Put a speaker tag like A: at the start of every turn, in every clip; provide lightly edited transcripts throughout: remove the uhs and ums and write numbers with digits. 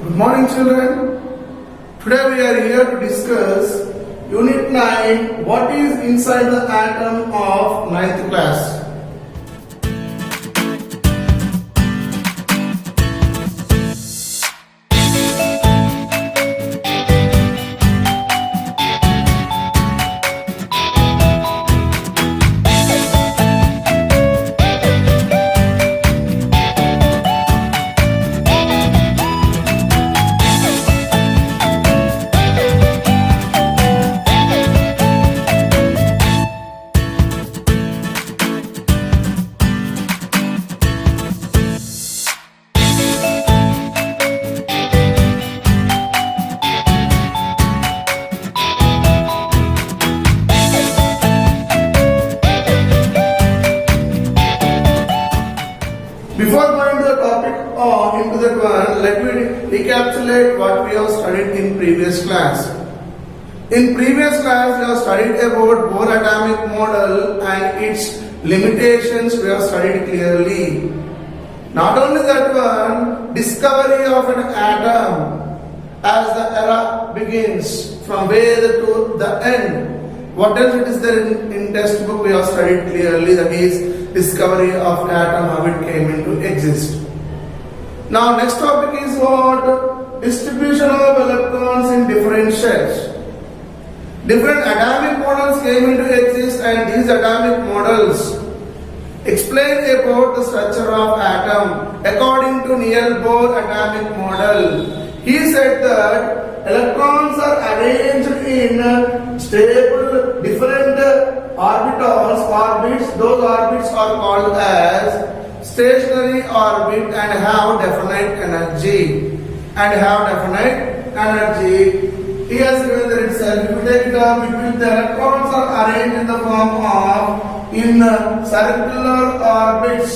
A: Good morning, children. Today we are here to discuss Unit 9. What is inside the atom of 9th class? Before going to the topic or into that one, let me recapitulate what we have studied in previous class. In previous class, we have studied about Bohr atomic model and its limitations we have studied clearly. Not only that one, discovery of an atom as the era begins from where to the end. What else it is there in textbook we have studied clearly, that is discovery of atom, how it came into exist. Now next topic is what? Distribution of electrons in different shells. Different atomic models came into exist and these atomic models explain about the structure of atom according to Niels Bohr atomic model. He said that electrons are arranged in stable different orbits. Those orbits are called as stationary orbit and have definite energy. He has given that itself. If you take it up, the electrons are arranged in the form of circular orbits.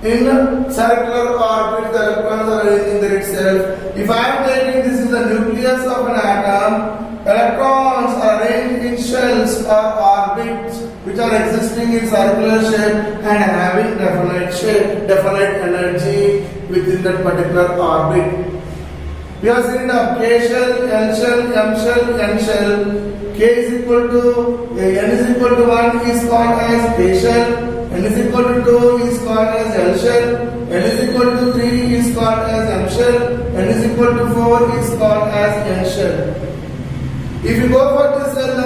A: In circular orbit, the electrons are arranged in there itself. If I am taking this is the nucleus of an atom, electrons are arranged in shells or orbits which are existing in circular shape and having definite energy within that particular orbit. We have seen the K shell, L shell, M shell, N shell. K is equal to N is equal to 1 is called as K shell. N is equal to 2 is called as L shell. N is equal to 3 is called as M shell. N is equal to 4 is called as N shell. If you go for this cell,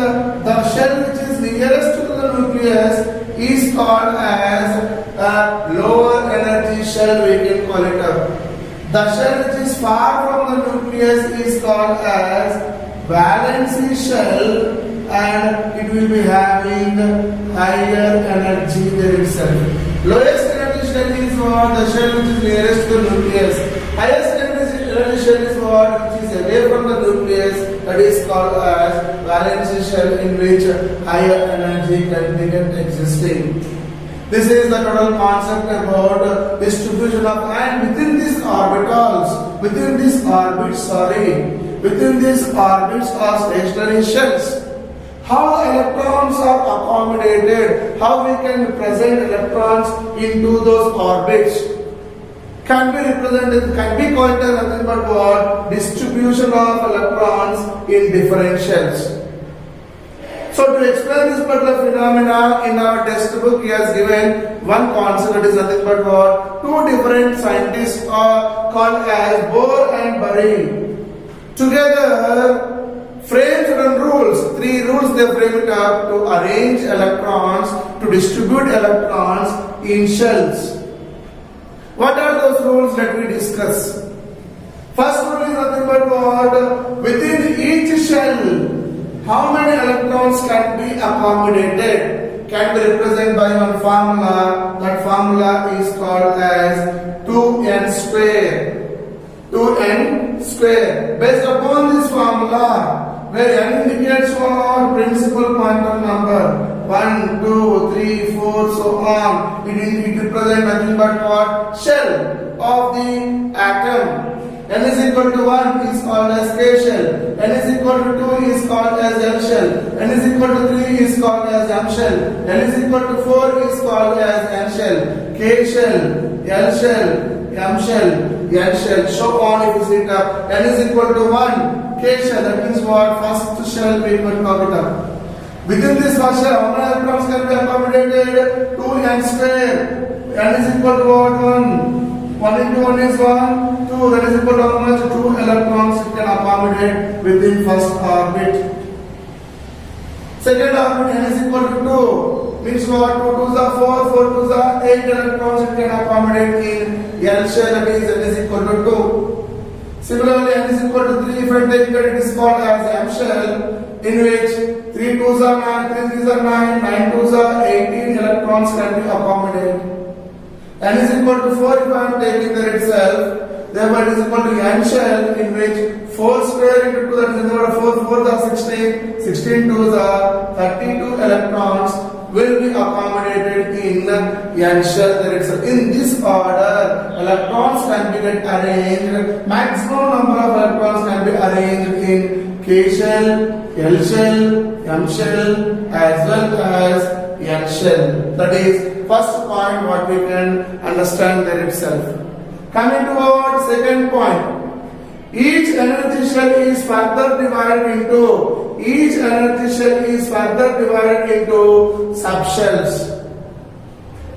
A: the shell which is nearest to the nucleus is called as a lower energy shell, we can call it up. The shell which is far from the nucleus is called as Valency shell and it will be having higher energy there itself. Lowest energy shell is what? The shell which is nearest to the nucleus. Highest energy shell is what? Which is away from the nucleus, that is called as Valency shell, in which higher energy can be existing. This is the total concept about distribution of, and within these orbits are stationary shells. How electrons are accommodated, how we can present electrons into those orbits can be represented, can be called as nothing but what? Distribution of electrons in different shells. So to explain this particular phenomena in our textbook, he has given one concept, that is nothing but what? Two different scientists are called as Bohr and Bury. Together frame certain rules. 3 rules they frame it up to arrange electrons, to distribute electrons in shells. What are those rules? Let me discuss. First rule is nothing but what? Within each shell, how many electrons can be accommodated? Can be represented by one formula. That formula is called as 2n square. 2n square. Based upon this formula, where n indicates what? Principal quantum number. 1, 2, 3, 4, so on. It represents nothing but what? Shell of the atom. N is equal to 1 is called as K shell. N is equal to 2 is called as L shell. N is equal to 3 is called as M shell. N is equal to 4 is called as N shell. K shell, L shell, M shell, N shell. So on if you see it up. N is equal to 1. K shell, that means what? First shell we will count it up. Within this first shell, how many electrons can be accommodated? 2n square. N is equal to what? 1. 1 into 1 is 1. 2. That is equal to how much? 2 electrons it can accommodate within first orbit. Second orbit, N is equal to 2. Means what? 2 2s are 4, 4 2s are 8 electrons it can accommodate in L shell, that is N is equal to 2. Similarly, N is equal to 3, if I take it is called as M shell, in which 3 2s are 9, 3 3s are 9, 9 2s are 18 electrons can be accommodated. N is equal to 4 if I am taking that itself. Therefore, it is equal to N shell in which 4 square into 2, that is equal to 4, 4 are 16, 16 2s are 32 electrons will be accommodated in N shell there itself. In this order, electrons can be get arranged. Maximum number of electrons can be arranged in K shell, L shell, M shell as well as N shell. That is first point what we can understand there itself. Coming to our second point. Each energy shell is further divided into subshells.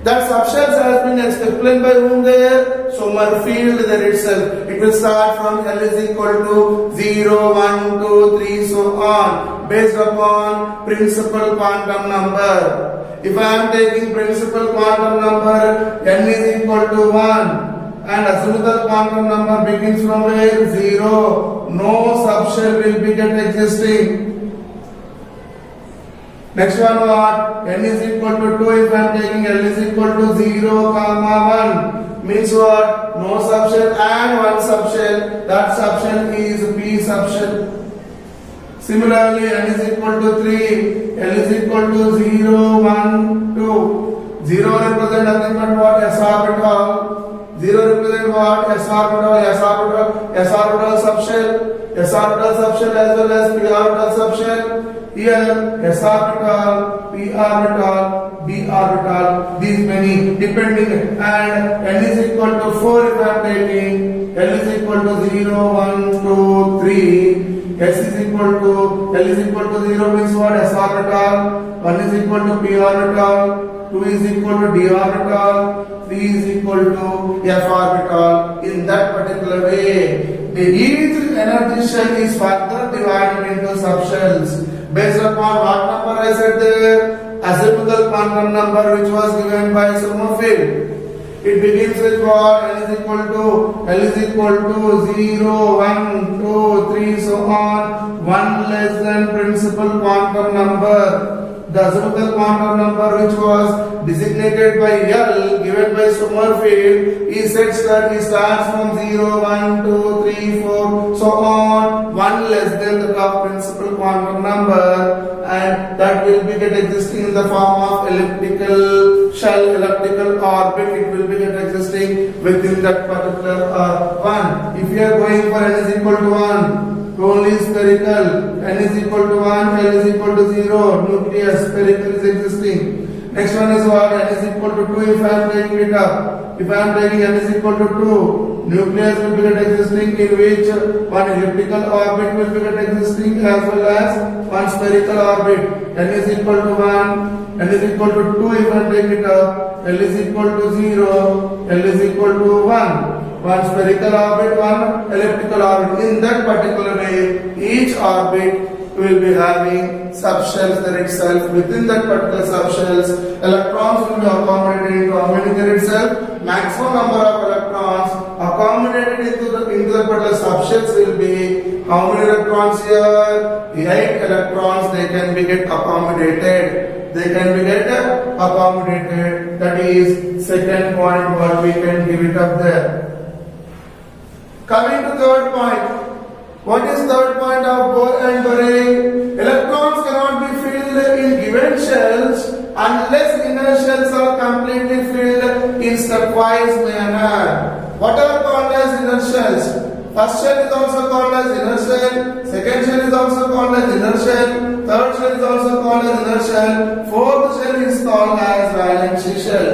A: That subshells has been explained by whom there? Sommerfeld there itself. It will start from L is equal to 0, 1, 2, 3, so on, based upon principal quantum number. If I am taking principal quantum number, N is equal to 1. And azimuthal quantum number begins from where? 0. No subshell will be get existing. Next one what? N is equal to 2 if I am taking L is equal to 0, 1. Means what? No subshell and one subshell. That subshell is P subshell. Similarly, N is equal to 3. L is equal to 0, 1, 2. 0 represent nothing but what? S orbital. 0 represent what? S orbital subshell. S orbital subshell as well as P orbital subshell. Here S orbital, P orbital, B orbital, these many depending, and N is equal to 4 if I am taking, L is equal to 0, 1, 2, 3, S is equal to, L is equal to 0 means what? S orbital, 1 is equal to P orbital, 2 is equal to D orbital, 3 is equal to F orbital. In that particular way, each energy shell is further divided into subshells based upon what number I said there? Azimuthal quantum number which was given by Sommerfeld. It begins with what? L is equal to 0, 1, 2, 3, so on, 1 less than principal quantum number. The azimuthal quantum number which was designated by L given by Sommerfeld is such that it starts from 0, 1, 2, 3, 4, so on, 1 less than the top principal quantum number, and that will be get existing in the form of elliptical shell, elliptical orbit. It will be get existing within that particular one. If you are going for N is equal to 1, only spherical, N is equal to 1, L is equal to 0, nucleus spherical is existing. Next one is what? N is equal to 2 if I am taking it up. If I am taking N is equal to 2, nucleus will be existing in which one elliptical orbit will be existing as well as one spherical orbit. N is equal to 1, N is equal to 2 if I am taking it up, L is equal to 0, L is equal to 1. One spherical orbit, one elliptical orbit. In that particular way, each orbit will be having subshells there itself. Within that particular subshells, electrons will be accommodated into how many there itself? Maximum number of electrons accommodated into the particular subshells will be how many electrons here? 8 electrons they can be get accommodated. They can be get accommodated. That is second point what we can give it up there. Coming to third point. What is third point of Bohr and Bareil? Electrons cannot be filled in given shells unless inner shells are completely filled in stepwise manner. What are called as inner shells? First shell is also called as inner shell, second shell is also called as inner shell, third shell is also called as inner shell, fourth shell is called as Valency shell.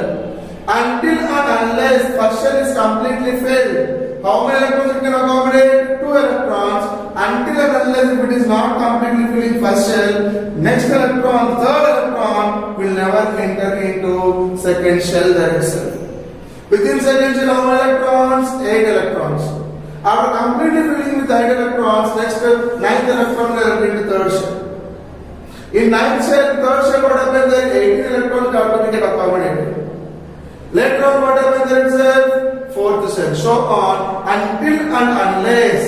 A: Until and unless first shell is completely filled, How many electrons it can accommodate? 2 electrons. Until and unless if it is not completely filling first shell, next electron, third electron will never enter into second shell there itself. Within second shell, how many electrons? 8 electrons. After completely filling with 8 electrons, next 9th electron will enter into third shell. In 9th shell, third shell, what happens there? 18 electrons have to get accommodated. Later on, what happens there itself? Fourth shell. So on until and unless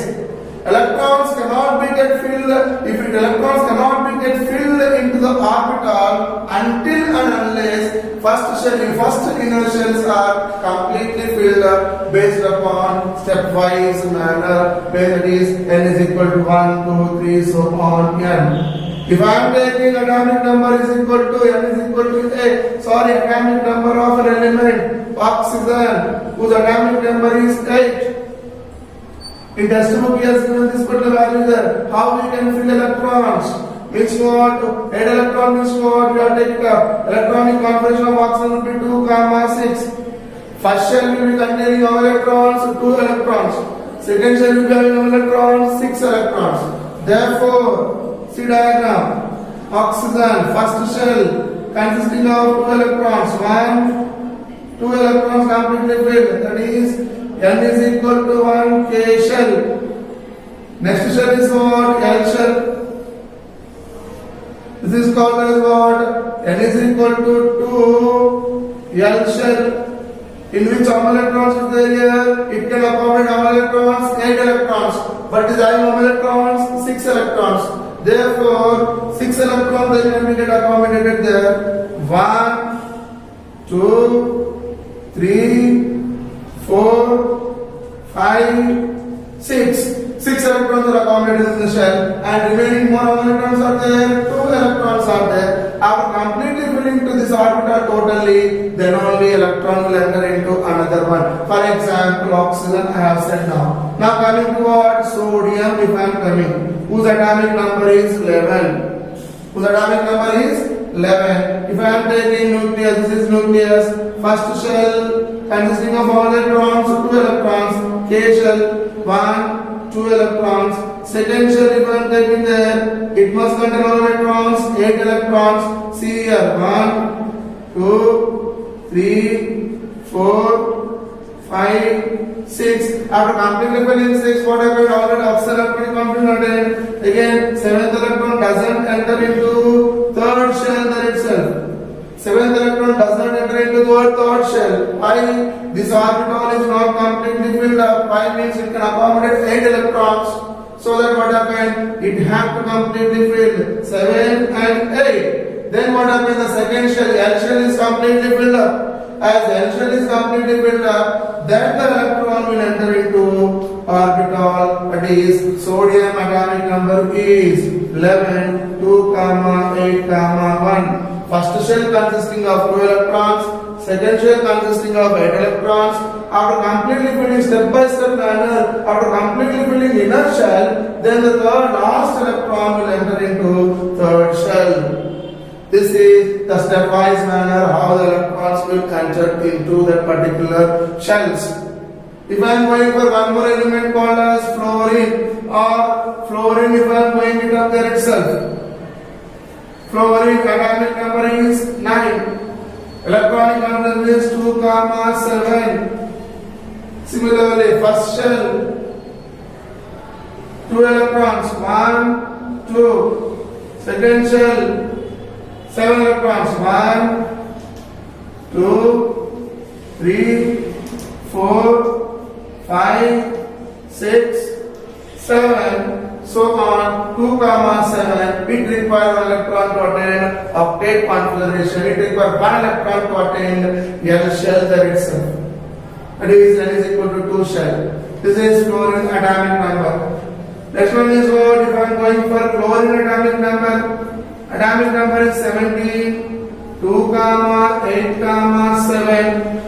A: electrons cannot be get filled, electrons cannot be get filled into the orbital until and unless first inner shells are completely filled based upon stepwise manner, where it is n is equal to 1, 2, 3, so on n. If I am taking atomic number is equal to n is equal to atomic number of an element, oxygen, whose atomic number is 8. In textbook he has given this particular value there. How we can fill electrons? Which what? 8 electron means what? We are taking up. Electronic configuration of oxygen will be 2, 6. First shell will be containing how electrons? 2 electrons. Second shell will be having how electrons? 6 electrons. Therefore, see diagram. Oxygen, first shell consisting of 2 electrons. 2 electrons completely filled. That is n is equal to 1 K shell. Next shell is what? L shell. This is called as what? N is equal to 2 L shell. In which how many electrons is there here? It can accommodate how many electrons? 8 electrons. But is having how many electrons? 6 electrons. Therefore, 6 electrons then can be accommodated there. 1, 2, 3, 4, 5, 6. 6 electrons are accommodated in the shell, and remaining more electrons are there. 2 electrons are there. After completely filling to this orbital totally, then only electron will enter into another one. For example, oxygen I have said now. Now coming to what? Sodium, if I am coming, whose atomic number is 11. Whose atomic number is 11. If I am taking nucleus, this is nucleus. First shell consisting of all electrons, 2 electrons. K shell, 1, 2 electrons. Second shell, if I am taking there, it must contain all electrons, 8 electrons. See here, 1, 2, 3, 4, 5, 6. After completely filling 6, what happened? Already oxygen electron completed. Again, 7th electron doesn't enter into third shell there itself. 7th electron does not enter into the third shell. Why? This orbital is not completely filled up. Why means it can accommodate 8 electrons. So that what happened? It have to completely fill 7 and 8. Then what happened? The second shell, L shell is completely filled up. As L shell is completely filled up, then the electron will enter into orbital. That is, sodium atomic number is 11, 2, 8, 1. First shell consisting of 2 electrons, second shell consisting of 8 electrons. After completely filling step by step manner, after completely filling inner shell, then the last electron will enter into third shell. This is the stepwise manner how the electrons will enter into that particular shells. If I am going for one more element called as fluorine, or fluorine if I am going it up there itself. Fluorine atomic number is 9. Electronic number is 2, 7. Similarly, first shell, 2 electrons, 1, 2. Second shell, 7 electrons, 1, 2, 3, 4, 5, 6, 7. So on 2, 7, it requires one electron to attain octet configuration. It requires one electron to attain L shell there itself. That is N is equal to 2 shell. This is fluorine atomic number. Next one is what? If I am going for chlorine atomic number. Atomic number is 17, 2, 8, 7.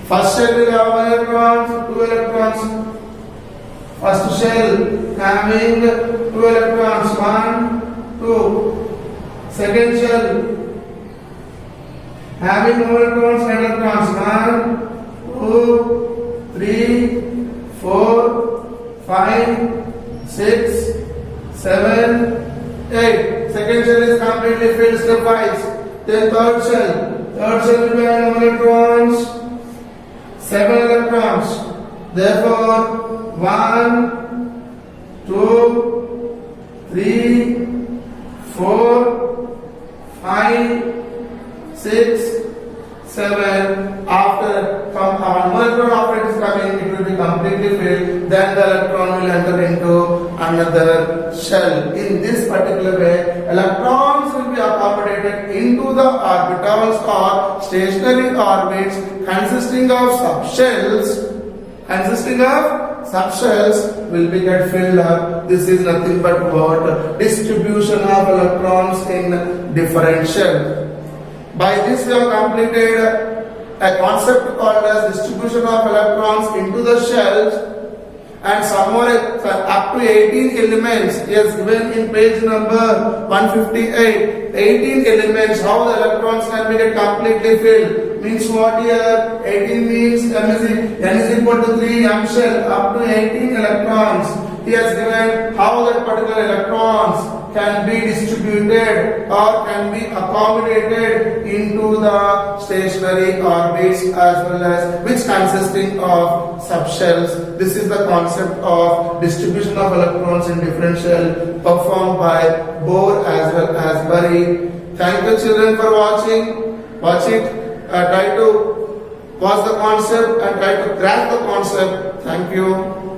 A: First shell will have electrons, 2 electrons. First shell having 2 electrons, 1, 2. Second shell having no electrons, 10 electrons, 1, 2, 3, 4, 5, 6, 7, 8. Second shell is completely filled stepwise. Then third shell. Third shell will be how many electrons? 7 electrons. Therefore, 1, 2, 3, 4, 5, 6, 7. After one more electron after it is coming, it will be completely filled. Then the electron will enter into another shell. In this particular way, electrons will be accommodated into the orbitals or stationary orbits consisting of subshells will be get filled up. This is nothing but what? Distribution of electrons in different shells. By this we have completed a concept called as distribution of electrons into the shells, and some more up to 18 elements is given in page number 158. 18 elements, how the electrons can be get completely filled. Means what here? 18 means n is equal to 3 m shell up to 18 electrons. He has given how that particular electrons can be distributed or can be accommodated into the stationary orbits as well as which consisting of subshells. This is the concept of distribution of electrons in different shell performed by Bohr as well as Bury. Thank you children for watching. Watch it. Try to watch the concept and try to grasp the concept. Thank you.